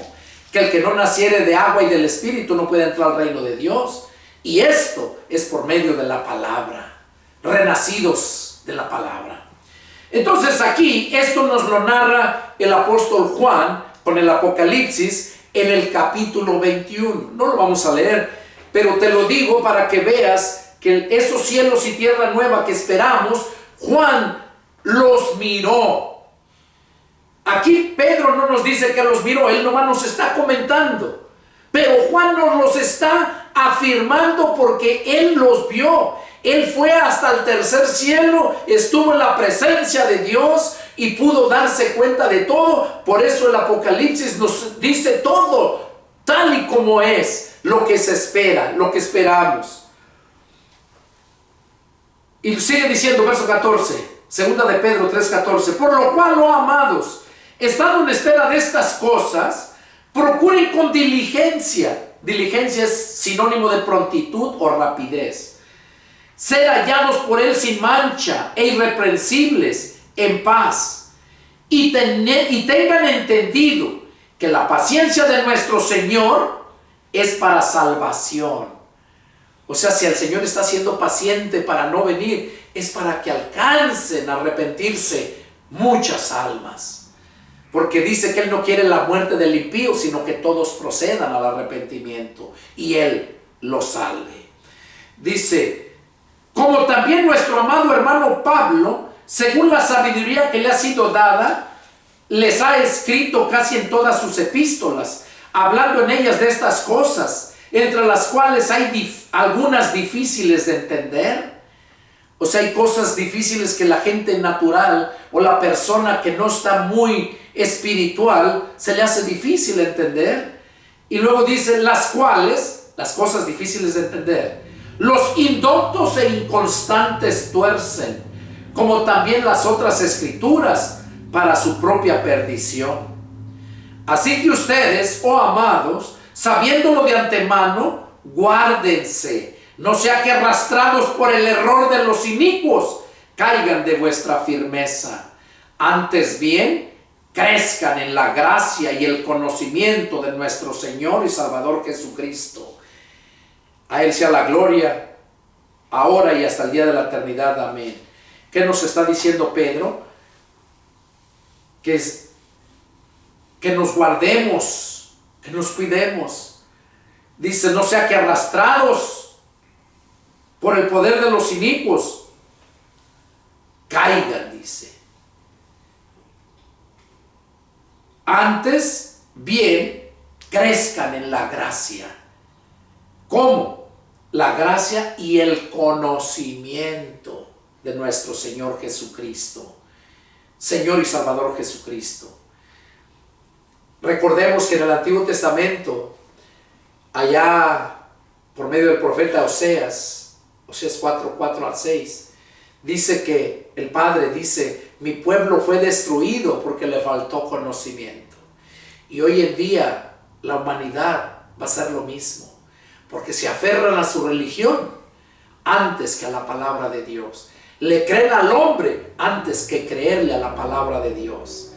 que el que no naciere de agua y del Espíritu no puede entrar al reino de Dios. Y esto es por medio de la palabra, renacidos de la palabra. Entonces aquí esto nos lo narra el apóstol Juan con el Apocalipsis en el capítulo 21. No lo vamos a leer, pero te lo digo para que veas que esos cielos y tierra nueva que esperamos, Juan los miró. Aquí Pedro no nos dice que los miró, él nomás nos está comentando. Pero Juan nos los está afirmando porque él los vio. Él fue hasta el tercer cielo, estuvo en la presencia de Dios y pudo darse cuenta de todo. Por eso el Apocalipsis nos dice todo, tal y como es, lo que se espera, lo que esperamos. Y sigue diciendo, verso 14, segunda de Pedro 3:14, por lo cual, oh amados, estando en espera de estas cosas, procuren con diligencia. Diligencia es sinónimo de prontitud o rapidez. Ser hallados por él sin mancha e irreprensibles en paz. Y tengan entendido que la paciencia de nuestro Señor es para salvación. O sea, si el Señor está siendo paciente para no venir, es para que alcancen a arrepentirse muchas almas. Porque dice que Él no quiere la muerte del impío, sino que todos procedan al arrepentimiento y Él los salve. Dice, como también nuestro amado hermano Pablo, según la sabiduría que le ha sido dada, les ha escrito casi en todas sus epístolas, hablando en ellas de estas cosas, entre las cuales hay algunas difíciles de entender. O sea, hay cosas difíciles que la gente natural o la persona que no está muy espiritual se le hace difícil entender. Y luego dice las cuales, las cosas difíciles de entender, los indoctos e inconstantes tuercen, como también las otras escrituras, para su propia perdición. Así que ustedes, oh amados, sabiéndolo de antemano, guárdense, no sea que arrastrados por el error de los inicuos, caigan de vuestra firmeza. Antes bien, crezcan en la gracia y el conocimiento de nuestro Señor y Salvador Jesucristo. A Él sea la gloria, ahora y hasta el día de la eternidad. Amén. ¿Qué nos está diciendo Pedro? Que nos guardemos, que nos cuidemos. Dice, no sea que arrastrados por el poder de los inicuos, caigan, dice. Antes bien, crezcan en la gracia. ¿Cómo? La gracia y el conocimiento de nuestro Señor Jesucristo, Señor y Salvador Jesucristo. Recordemos que en el Antiguo Testamento, allá por medio del profeta Oseas 4:4-6, dice que el Padre dice, mi pueblo fue destruido porque le faltó conocimiento. Y hoy en día la humanidad va a ser lo mismo, porque se aferran a su religión antes que a la palabra de Dios. Le creen al hombre antes que creerle a la palabra de Dios.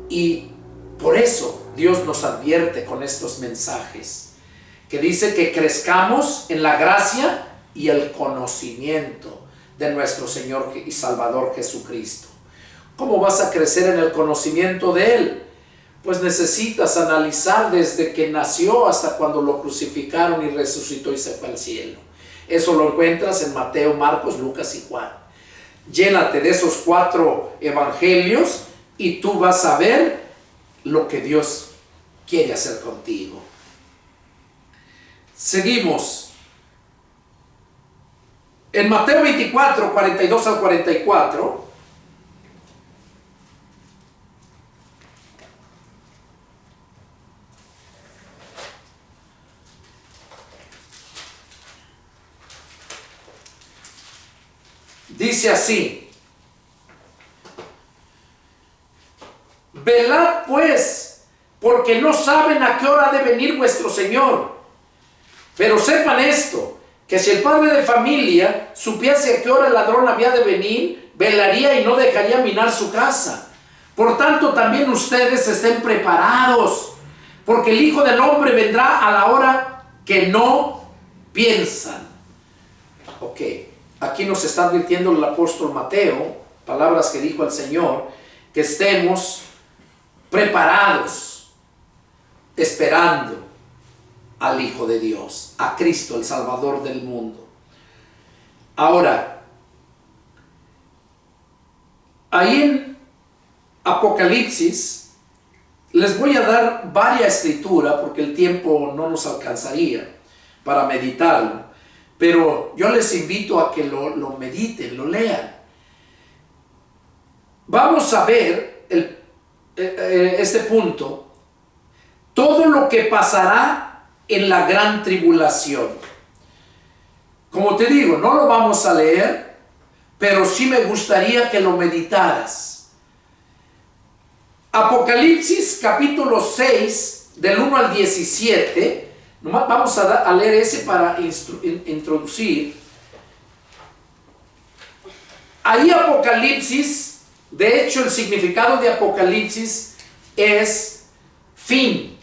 Y por eso Dios nos advierte con estos mensajes, que dice que crezcamos en la gracia y el conocimiento de nuestro Señor y Salvador Jesucristo. ¿Cómo vas a crecer en el conocimiento de Él? Pues necesitas analizar desde que nació hasta cuando lo crucificaron y resucitó y se fue al cielo. Eso lo encuentras en Mateo, Marcos, Lucas y Juan. Llénate de esos 4 evangelios y tú vas a ver lo que Dios quiere hacer contigo. Seguimos. En Mateo 24, 42 al 44, dice así: velad pues, porque no saben a qué hora ha de venir vuestro Señor. Pero sepan esto, que si el padre de familia supiese a qué hora el ladrón había de venir, velaría y no dejaría minar su casa. Por tanto, también ustedes estén preparados, porque el Hijo del Hombre vendrá a la hora que no piensan. Ok, aquí nos está advirtiendo el apóstol Mateo, palabras que dijo el Señor, que estemos preparados, esperando al Hijo de Dios, a Cristo, el Salvador del mundo. Ahora, ahí en Apocalipsis, les voy a dar varias escrituras, porque el tiempo no nos alcanzaría para meditarlo, pero yo les invito a que lo mediten, lo lean. Vamos a ver este punto, todo lo que pasará en la gran tribulación. Como te digo, no lo vamos a leer, pero sí me gustaría que lo meditaras. Apocalipsis capítulo 6, del 1 al 17, nomás vamos a leer ese para introducir. Ahí Apocalipsis, de hecho el significado de Apocalipsis es fin,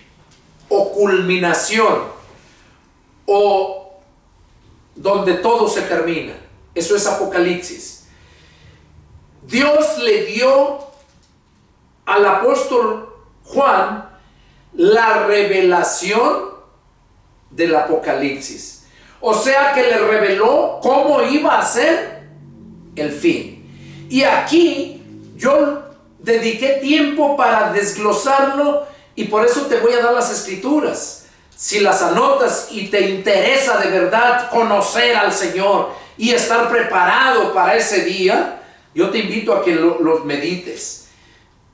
o culminación, o donde todo se termina. Eso es Apocalipsis. Dios le dio al apóstol Juan la revelación del Apocalipsis. O sea que le reveló cómo iba a ser el fin. Y aquí yo dediqué tiempo para desglosarlo, y por eso te voy a dar las escrituras. Si las anotas y te interesa de verdad conocer al Señor y estar preparado para ese día, yo te invito a que los medites.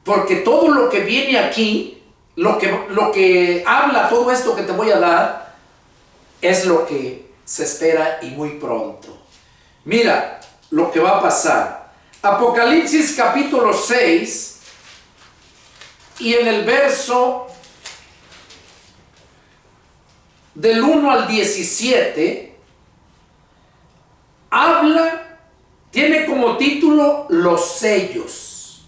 Porque todo lo que viene aquí, lo que habla todo esto que te voy a dar, es lo que se espera y muy pronto. Mira lo que va a pasar. Apocalipsis capítulo 6, y en el verso del 1 al 17, tiene como título los sellos.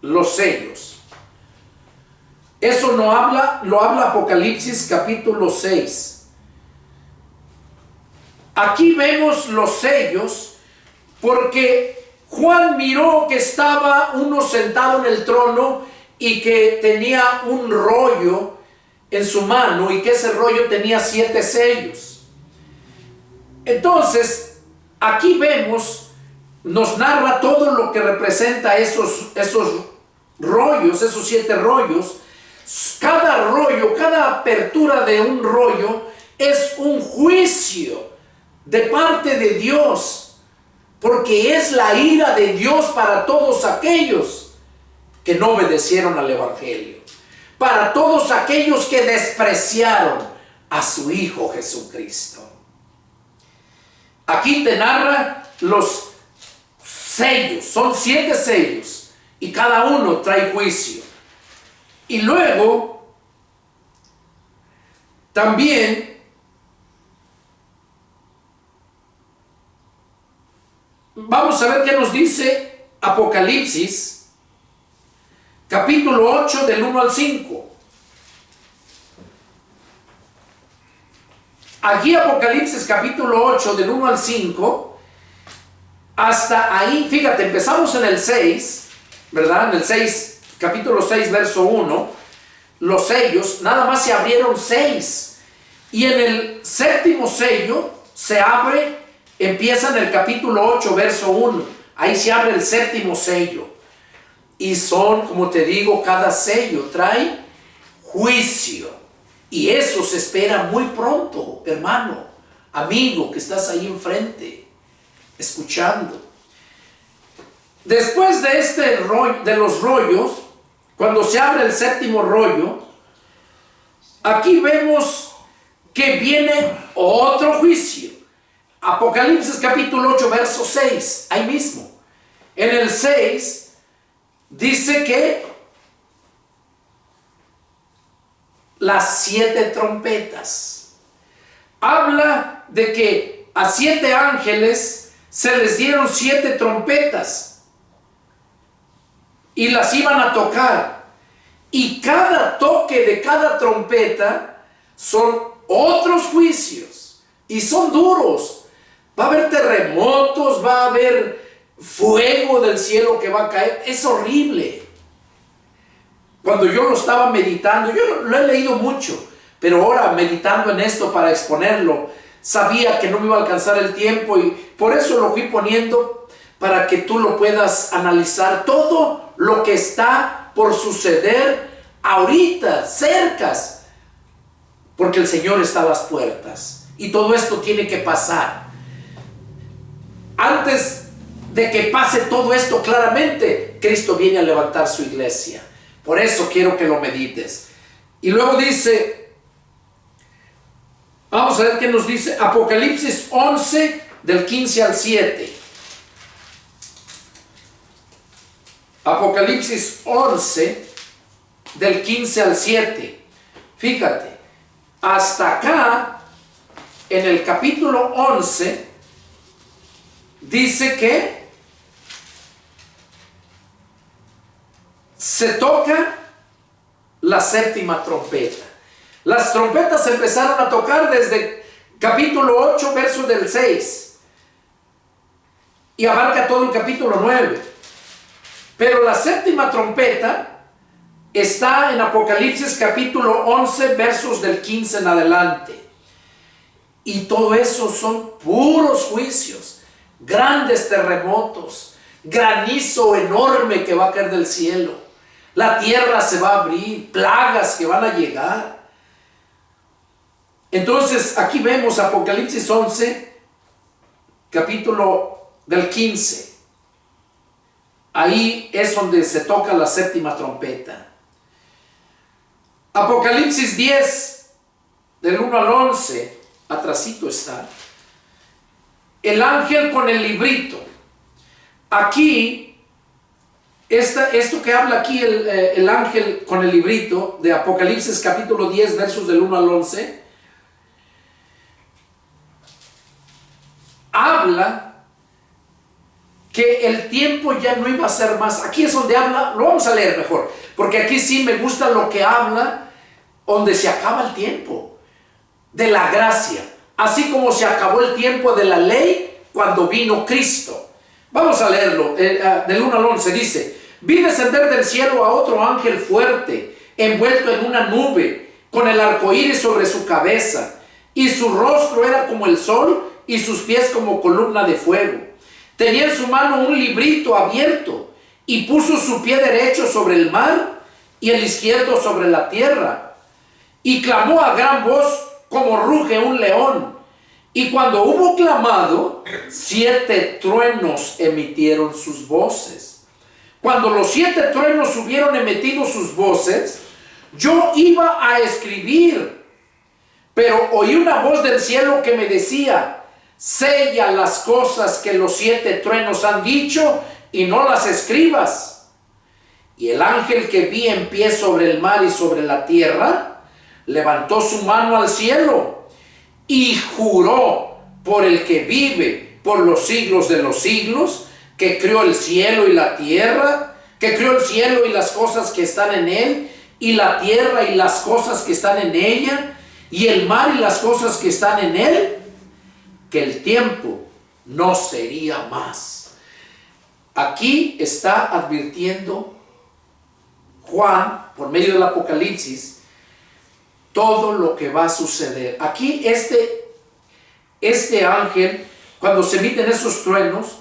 Los sellos. Eso lo habla Apocalipsis capítulo 6. Aquí vemos los sellos porque Juan miró que estaba uno sentado en el trono y que tenía un rollo en su mano y que ese rollo tenía 7 sellos. Entonces, aquí vemos, nos narra todo lo que representa esos rollos, esos 7 rollos. Cada rollo, cada apertura de un rollo es un juicio de parte de Dios, porque es la ira de Dios para todos aquellos que no obedecieron al Evangelio, para todos aquellos que despreciaron a su Hijo Jesucristo. Aquí te narra los sellos, son 7 sellos y cada uno trae juicio. Y luego también vamos a ver qué nos dice Apocalipsis capítulo 8 del 1 al 5. Aquí Apocalipsis capítulo 8 del 1 al 5, hasta ahí, fíjate, empezamos en el 6, ¿verdad? En el 6, capítulo 6, verso 1, los sellos, nada más se abrieron 6. Y en el 7º sello se abre, empieza en el capítulo 8, verso 1. Ahí se abre el 7º sello. Y son, como te digo, cada sello trae juicio. Y eso se espera muy pronto, hermano, amigo, que estás ahí enfrente, escuchando. Después de este rollo, de los rollos, cuando se abre el 7º rollo, aquí vemos que viene otro juicio. Apocalipsis capítulo 8, verso 6, ahí mismo. En el 6 dice que las 7 trompetas. Habla de que a 7 ángeles se les dieron 7 trompetas y las iban a tocar. Y cada toque de cada trompeta son otros juicios y son duros. Va a haber terremotos, va a haber fuego del cielo que va a caer. Es horrible. Cuando yo lo estaba meditando, yo lo he leído mucho, pero ahora meditando en esto para exponerlo, sabía que no me iba a alcanzar el tiempo y por eso lo fui poniendo para que tú lo puedas analizar. Todo lo que está por suceder ahorita, cercas, porque el Señor está a las puertas y todo esto tiene que pasar. Antes de que pase todo esto claramente, Cristo viene a levantar su iglesia. Por eso quiero que lo medites. Y luego dice, vamos a ver qué nos dice Apocalipsis 11 del 15 al 7. Apocalipsis 11 del 15 al 7. Fíjate, hasta acá en el capítulo 11 dice que se toca la 7ª trompeta. Las trompetas empezaron a tocar desde capítulo 8, verso del 6, y abarca todo el capítulo 9. Pero la 7ª trompeta está en Apocalipsis capítulo 11, versos del 15 en adelante. Y todo eso son puros juicios, grandes terremotos, granizo enorme que va a caer del cielo. La tierra se va a abrir, plagas que van a llegar. Entonces aquí vemos Apocalipsis 11, capítulo del 15. Ahí es donde se toca la 7ª trompeta. Apocalipsis 10, del 1 al 11, atrasito está. El ángel con el librito. Aquí esto que habla aquí el ángel con el librito de Apocalipsis capítulo 10 versos del 1 al 11 habla que el tiempo ya no iba a ser más. Aquí es donde habla, lo vamos a leer mejor, porque aquí sí me gusta lo que habla, donde se acaba el tiempo de la gracia, así como se acabó el tiempo de la ley cuando vino Cristo. Vamos a leerlo, del 1 al 11 dice: vi descender del cielo a otro ángel fuerte, envuelto en una nube, con el arco iris sobre su cabeza, y su rostro era como el sol, y sus pies como columna de fuego. Tenía en su mano un librito abierto, y puso su pie derecho sobre el mar, y el izquierdo sobre la tierra. Y clamó a gran voz, como ruge un león. Y cuando hubo clamado, 7 truenos emitieron sus voces. Cuando los 7 truenos hubieron emitido sus voces, yo iba a escribir, pero oí una voz del cielo que me decía: sella las cosas que los 7 truenos han dicho y no las escribas. Y el ángel que vi en pie sobre el mar y sobre la tierra levantó su mano al cielo y juró por el que vive por los siglos de los siglos, que creó el cielo y la tierra, que creó el cielo y las cosas que están en él, y la tierra y las cosas que están en ella, y el mar y las cosas que están en él, que el tiempo no sería más. Aquí está advirtiendo Juan, por medio del Apocalipsis, todo lo que va a suceder. Aquí este ángel, cuando se emiten esos truenos,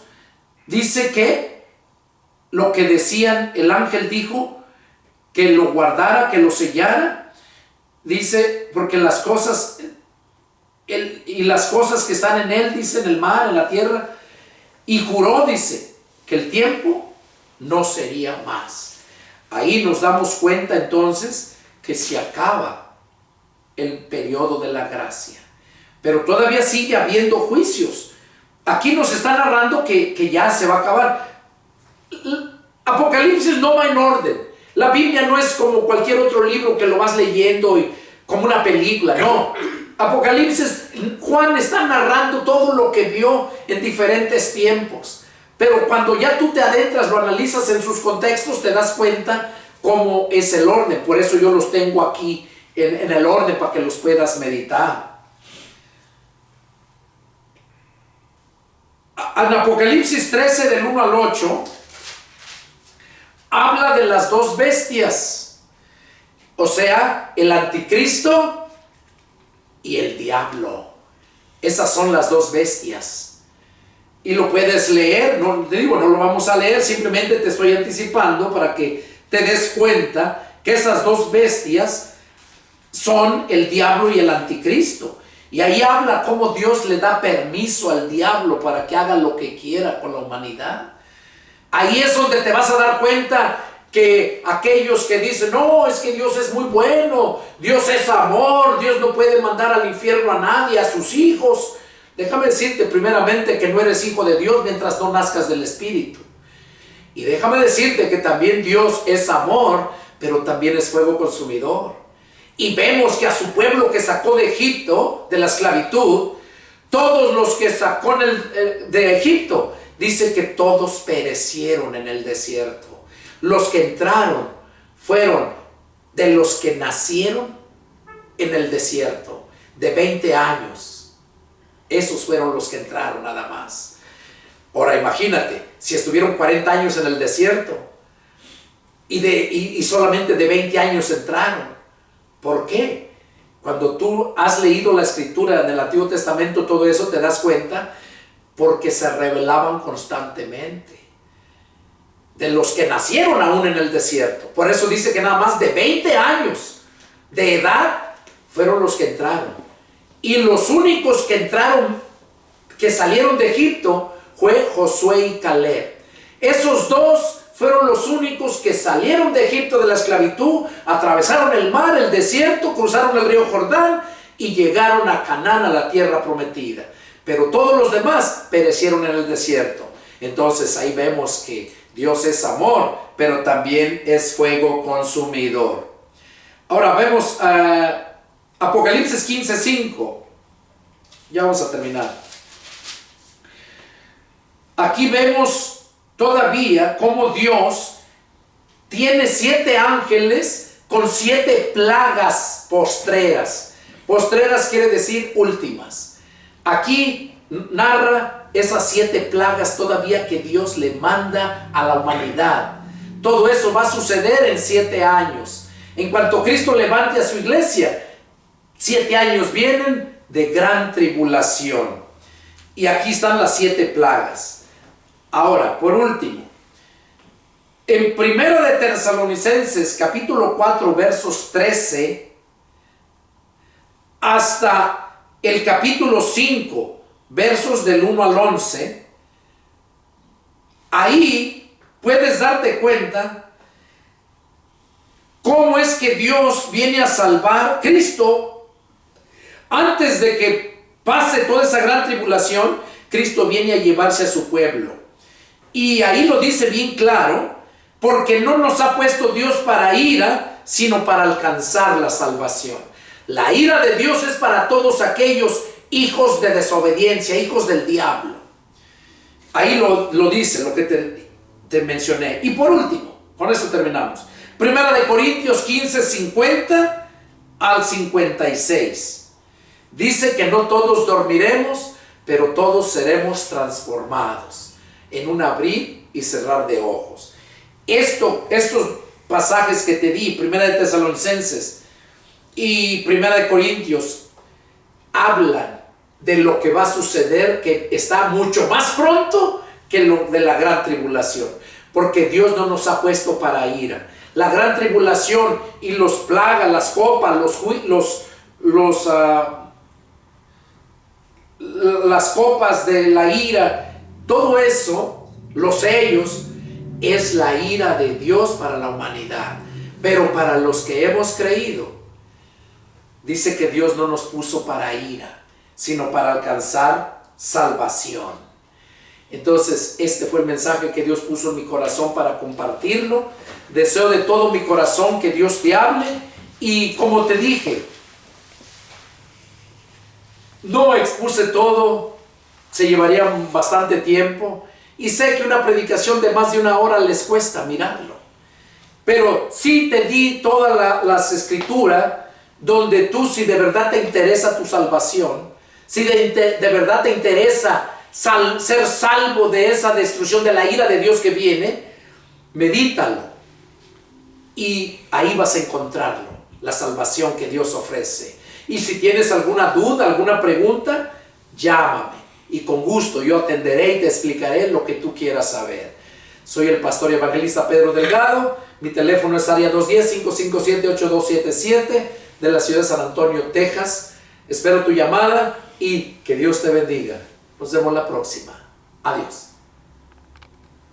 dice que lo que decían, el ángel dijo que lo guardara, que lo sellara. Dice, porque las cosas, y las cosas que están en él, dice, en el mar, en la tierra, y juró, dice, que el tiempo no sería más. Ahí nos damos cuenta entonces que se acaba el periodo de la gracia, pero todavía sigue habiendo juicios. Aquí nos está narrando que ya se va a acabar. Apocalipsis no va en orden. La Biblia no es como cualquier otro libro que lo vas leyendo y como una película, no. Apocalipsis, Juan está narrando todo lo que vio en diferentes tiempos, pero cuando ya tú te adentras, lo analizas en sus contextos, te das cuenta cómo es el orden. Por eso yo los tengo aquí en el orden, para que los puedas meditar. En Apocalipsis 13, del 1 al 8, habla de las 2 bestias, o sea, el anticristo y el diablo. Esas son las 2 bestias. Y lo puedes leer, no te digo, no lo vamos a leer, simplemente te estoy anticipando para que te des cuenta que esas 2 bestias son el diablo y el anticristo. Y ahí habla cómo Dios le da permiso al diablo para que haga lo que quiera con la humanidad. Ahí es donde te vas a dar cuenta que aquellos que dicen, no, es que Dios es muy bueno, Dios es amor, Dios no puede mandar al infierno a nadie, a sus hijos. Déjame decirte primeramente que no eres hijo de Dios mientras no nazcas del Espíritu. Y déjame decirte que también Dios es amor, pero también es fuego consumidor. Y vemos que a su pueblo que sacó de Egipto, de la esclavitud, todos los que sacó de Egipto, dice que todos perecieron en el desierto. Los que entraron fueron de los que nacieron en el desierto, de 20 años. Esos fueron los que entraron nada más. Ahora imagínate, si estuvieron 40 años en el desierto y solamente de 20 años entraron. ¿Por qué? Cuando tú has leído la escritura del Antiguo Testamento, todo eso te das cuenta, porque se rebelaban constantemente. De los que nacieron aún en el desierto. Por eso dice que nada más de 20 años de edad fueron los que entraron. Y los únicos que entraron, que salieron de Egipto, fue Josué y Caleb. Esos 2 fueron los únicos que salieron de Egipto, de la esclavitud, atravesaron el mar, el desierto, cruzaron el río Jordán y llegaron a Canaán, a la tierra prometida. Pero todos los demás perecieron en el desierto. Entonces ahí vemos que Dios es amor, pero también es fuego consumidor. Ahora vemos Apocalipsis 15:5. Ya vamos a terminar. aquí vemos todavía cómo Dios tiene 7 ángeles con 7 plagas postreras. Postreras quiere decir últimas. Aquí narra esas 7 plagas todavía que Dios le manda a la humanidad. Todo eso va a suceder en 7 años. En cuanto Cristo levante a su iglesia, 7 años vienen de gran tribulación. Y aquí están las 7 plagas. Ahora, por último, en 1 de Tesalonicenses, capítulo 4, versos 13, hasta el capítulo 5, versos del 1 al 11, ahí puedes darte cuenta cómo es que Dios viene a salvar. Cristo, antes de que pase toda esa gran tribulación, Cristo viene a llevarse a su pueblo. Y ahí lo dice bien claro, porque no nos ha puesto Dios para ira, sino para alcanzar la salvación. La ira de Dios es para todos aquellos hijos de desobediencia, hijos del diablo. Ahí lo dice, lo que te mencioné. Y por último, con eso terminamos. 1 de Corintios 15, 50 al 56. Dice que no todos dormiremos, pero todos seremos transformados en un abrir y cerrar de ojos. Estos pasajes que te di, 1 de Tesalonicenses y 1 de Corintios, hablan de lo que va a suceder, que está mucho más pronto que lo de la gran tribulación, porque Dios no nos ha puesto para ira. La gran tribulación y los plagas, las copas, las copas de la ira, todo eso, los sellos, es la ira de Dios para la humanidad. Pero para los que hemos creído, dice que Dios no nos puso para ira, sino para alcanzar salvación. Entonces, este fue el mensaje que Dios puso en mi corazón para compartirlo. Deseo de todo mi corazón que Dios te hable. Y como te dije, no expuse todo, se llevaría bastante tiempo. Y sé que una predicación de más de 1 hora les cuesta mirarlo. Pero sí te di todas las escrituras donde tú, si de verdad te interesa tu salvación, si de verdad te interesa ser salvo de esa destrucción, de la ira de Dios que viene, medítalo. Y ahí vas a encontrarlo, la salvación que Dios ofrece. Y si tienes alguna duda, alguna pregunta, llámame. Y con gusto yo atenderé y te explicaré lo que tú quieras saber. Soy el pastor y evangelista Pedro Delgado. Mi teléfono es área 210-557-8277 de la ciudad de San Antonio, Texas. Espero tu llamada y que Dios te bendiga. Nos vemos la próxima. Adiós.